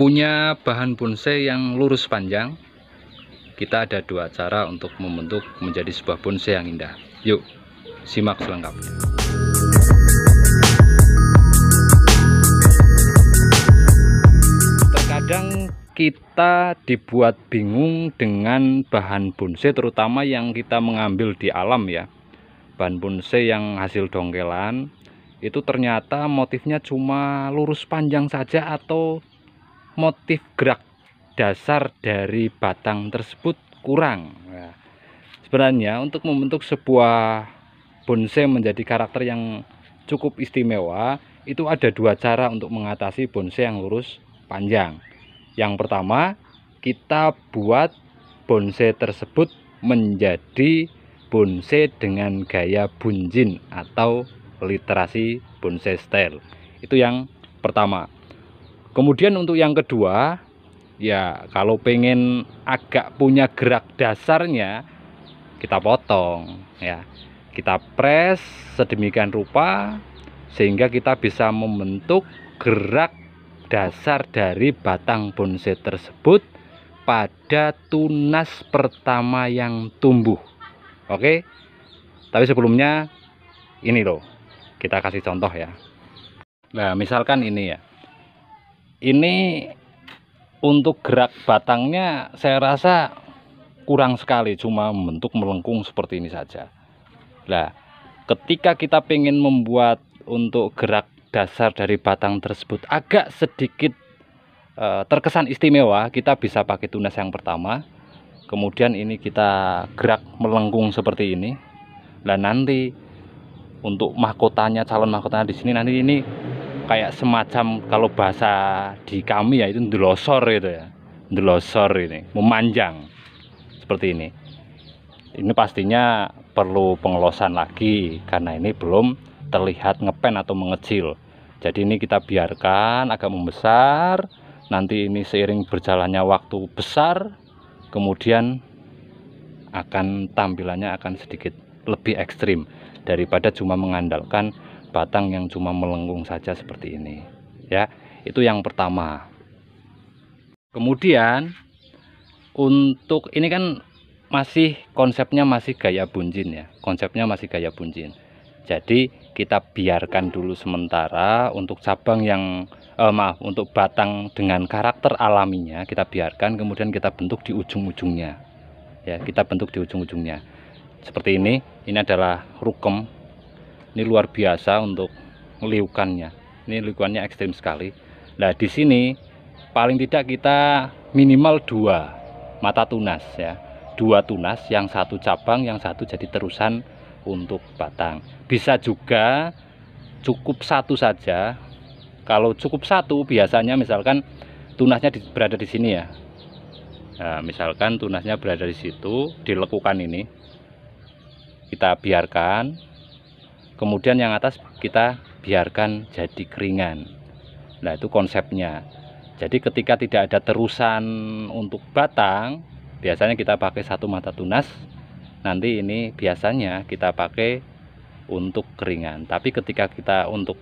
Punya bahan bonsai yang lurus panjang, kita ada dua cara untuk membentuk menjadi sebuah bonsai yang indah. Yuk, simak selengkapnya. Terkadang kita dibuat bingung dengan bahan bonsai, terutama yang kita mengambil di alam ya. Bahan bonsai yang hasil dongkelan itu ternyata motifnya cuma lurus panjang saja, atau motif gerak dasar dari batang tersebut kurang. Nah, sebenarnya untuk membentuk sebuah bonsai menjadi karakter yang cukup istimewa, itu ada dua cara untuk mengatasi bonsai yang lurus panjang. Yang pertama, kita buat bonsai tersebut menjadi bonsai dengan gaya bunjin atau literasi bonsai style. Itu yang pertama. Kemudian untuk yang kedua, ya kalau pengen agak punya gerak dasarnya, kita potong ya. Kita press sedemikian rupa sehingga kita bisa membentuk gerak dasar dari batang bonsai tersebut pada tunas pertama yang tumbuh. Oke. Tapi sebelumnya ini loh, kita kasih contoh ya. Nah, misalkan ini ya. Ini untuk gerak batangnya saya rasa kurang sekali, cuma membentuk melengkung seperti ini saja. Nah, ketika kita pengen membuat untuk gerak dasar dari batang tersebut agak sedikit terkesan istimewa, kita bisa pakai tunas yang pertama. Kemudian ini kita gerak melengkung seperti ini. Nah, nanti untuk mahkotanya, calon mahkotanya di sini nanti ini kayak semacam, kalau bahasa di kami ya itu ndelosor gitu ya. Ndelosor ini, memanjang seperti ini. Ini pastinya perlu pengelosan lagi karena ini belum terlihat ngepen atau mengecil. Jadi ini kita biarkan agak membesar. Nanti ini seiring berjalannya waktu besar, kemudian akan tampilannya akan sedikit lebih ekstrim daripada cuma mengandalkan batang yang cuma melengkung saja seperti ini ya. Itu yang pertama. Kemudian untuk ini kan masih konsepnya masih gaya bunjin ya, konsepnya masih gaya bunjin. Jadi kita biarkan dulu sementara untuk cabang yang untuk batang dengan karakter alaminya kita biarkan, kemudian kita bentuk di ujung-ujungnya ya. Kita bentuk di ujung-ujungnya seperti ini. Ini adalah rukem. Ini luar biasa untuk liukannya. Ini liukannya ekstrim sekali. Nah, di sini paling tidak kita minimal dua mata tunas ya. Dua tunas, yang satu cabang, yang satu jadi terusan untuk batang. Bisa juga cukup satu saja. Kalau cukup satu, biasanya misalkan tunasnya berada di sini ya. Nah, misalkan tunasnya berada di situ, dilekukan ini. Kita biarkan. Kemudian yang atas kita biarkan jadi keringan. Nah, itu konsepnya. Jadi ketika tidak ada terusan untuk batang, biasanya kita pakai satu mata tunas. Nanti ini biasanya kita pakai untuk keringan. Tapi ketika kita untuk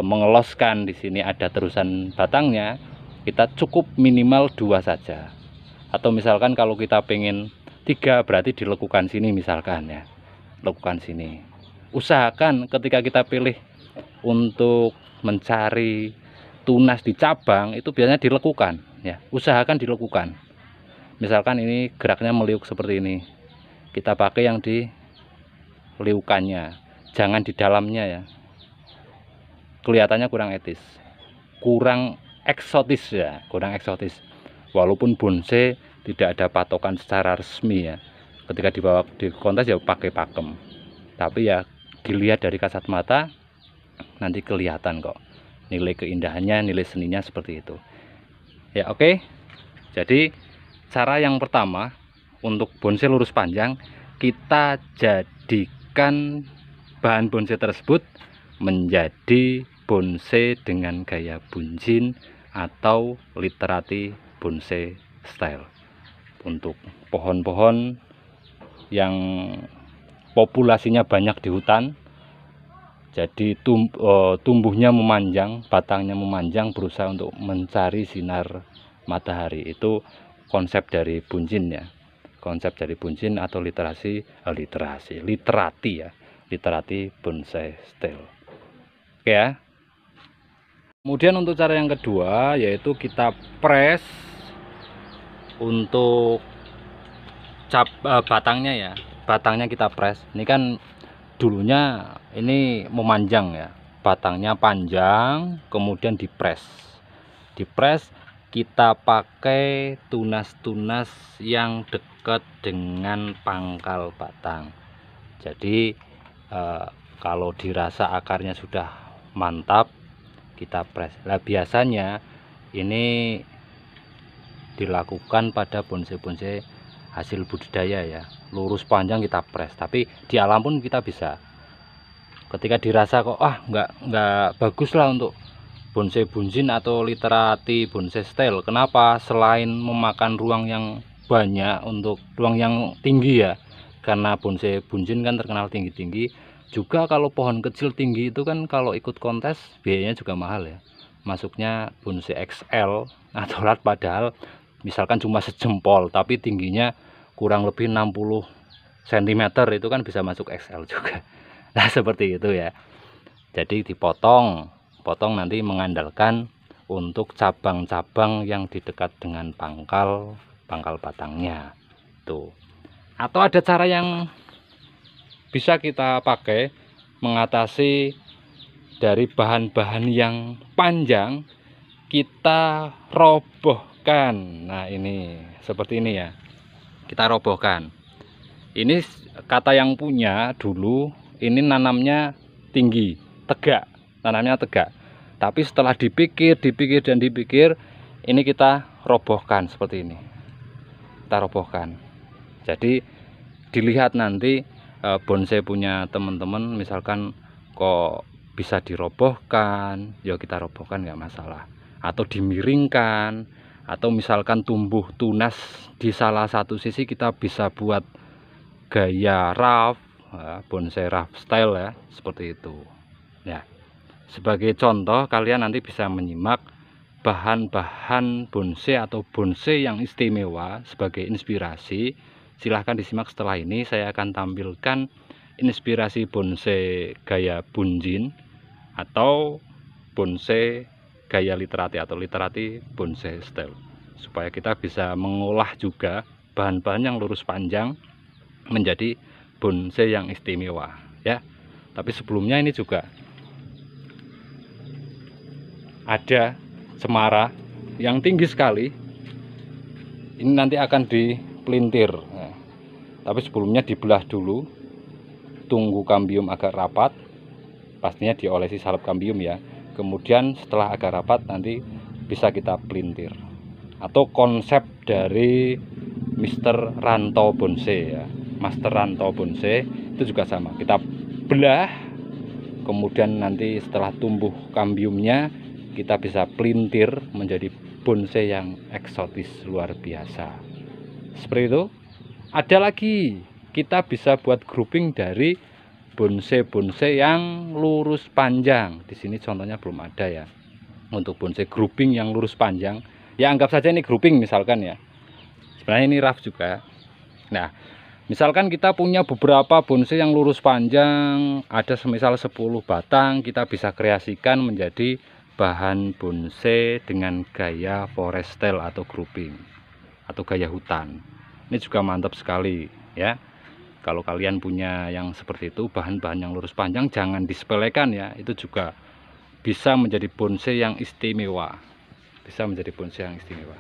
mengeloskan di sini ada terusan batangnya, kita cukup minimal dua saja. Atau misalkan kalau kita pengen tiga, berarti dilekukan sini misalkan ya. Lekukan sini. Usahakan ketika kita pilih untuk mencari tunas di cabang itu biasanya dilekukan ya. Usahakan dilekukan. Misalkan ini geraknya meliuk seperti ini, kita pakai yang di liukannya, jangan di dalamnya ya. Kelihatannya kurang etis, kurang eksotis ya, kurang eksotis. Walaupun bonsai tidak ada patokan secara resmi ya, ketika dibawa di kontes ya pakai pakem, tapi ya dilihat dari kasat mata nanti kelihatan kok nilai keindahannya, nilai seninya seperti itu ya. Oke, jadi cara yang pertama untuk bonsai lurus panjang, kita jadikan bahan bonsai tersebut menjadi bonsai dengan gaya bunjin atau literati bonsai style. Untuk pohon-pohon yang populasinya banyak di hutan, Jadi tumbuhnya memanjang, batangnya memanjang, berusaha untuk mencari sinar matahari. Itu konsep dari bunjin ya. Konsep dari bunjin atau literati ya. Literati bonsai style. Oke ya. Kemudian untuk cara yang kedua yaitu kita press untuk batangnya ya. Batangnya kita press. Ini kan dulunya ini memanjang ya, batangnya panjang, kemudian dipres kita pakai tunas-tunas yang dekat dengan pangkal batang. Jadi kalau dirasa akarnya sudah mantap, kita pres. Nah biasanya ini dilakukan pada bonsai-bonsai hasil budidaya ya, lurus panjang kita pres. Tapi di alam pun kita bisa, ketika dirasa kok nggak bagus lah untuk bonsai bunjin atau literati bonsai style. Kenapa? Selain memakan ruang yang banyak, untuk ruang yang tinggi ya, karena bonsai bunjin kan terkenal tinggi-tinggi. Juga kalau pohon kecil tinggi itu kan kalau ikut kontes biayanya juga mahal ya, masuknya bonsai XL atau lat, padahal misalkan cuma sejempol tapi tingginya kurang lebih 60 cm, itu kan bisa masuk XL juga. Nah seperti itu ya. Jadi dipotong nanti mengandalkan untuk cabang-cabang yang di dekat dengan pangkal batangnya tuh. Atau ada cara yang bisa kita pakai mengatasi dari bahan-bahan yang panjang, kita robohkan. Nah ini seperti ini ya, kita robohkan. Ini kata yang punya dulu ini nanamnya tinggi, tegak, nanamnya tegak. Tapi setelah dipikir, ini kita robohkan seperti ini. Kita robohkan. Jadi dilihat nanti bonsai punya teman-teman, misalkan kok bisa dirobohkan, ya kita robohkan, nggak masalah. Atau dimiringkan, atau misalkan tumbuh tunas di salah satu sisi, kita bisa buat gaya rough, bonsai rough style ya, seperti itu ya. Sebagai contoh, kalian nanti bisa menyimak bahan-bahan bonsai atau bonsai yang istimewa sebagai inspirasi. Silahkan disimak. Setelah ini saya akan tampilkan inspirasi bonsai gaya bunjin atau bonsai gaya literati atau literati bonsai style, supaya kita bisa mengolah juga bahan-bahan yang lurus panjang menjadi bonsai yang istimewa ya. Tapi sebelumnya ini juga ada cemara yang tinggi sekali, ini nanti akan dipelintir. Nah, tapi sebelumnya dibelah dulu, tunggu kambium agak rapat, pastinya diolesi salep kambium ya. Kemudian setelah agak rapat nanti bisa kita pelintir. Atau konsep dari Mr. Ranto Bonsai ya, Master Ranto Bonsai itu juga sama, kita belah, kemudian nanti setelah tumbuh kambiumnya kita bisa pelintir menjadi bonsai yang eksotis luar biasa. Seperti itu. Ada lagi, kita bisa buat grouping dari bonsai-bonsai yang lurus panjang. Di sini contohnya belum ada ya. Untuk bonsai grouping yang lurus panjang, ya anggap saja ini grouping misalkan ya. Sebenarnya ini rough juga. Nah, misalkan kita punya beberapa bonsai yang lurus panjang, ada semisal 10 batang, kita bisa kreasikan menjadi bahan bonsai dengan gaya forest style atau grouping atau gaya hutan. Ini juga mantap sekali ya. Kalau kalian punya yang seperti itu, bahan-bahan yang lurus panjang, jangan disepelekan ya. Itu juga bisa menjadi bonsai yang istimewa. Bisa menjadi bonsai yang istimewa.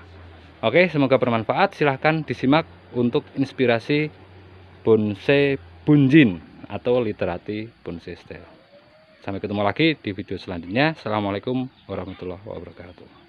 Oke, semoga bermanfaat. Silahkan disimak untuk inspirasi bonsai bunjin atau literati bonsai style. Sampai ketemu lagi di video selanjutnya. Assalamualaikum warahmatullahi wabarakatuh.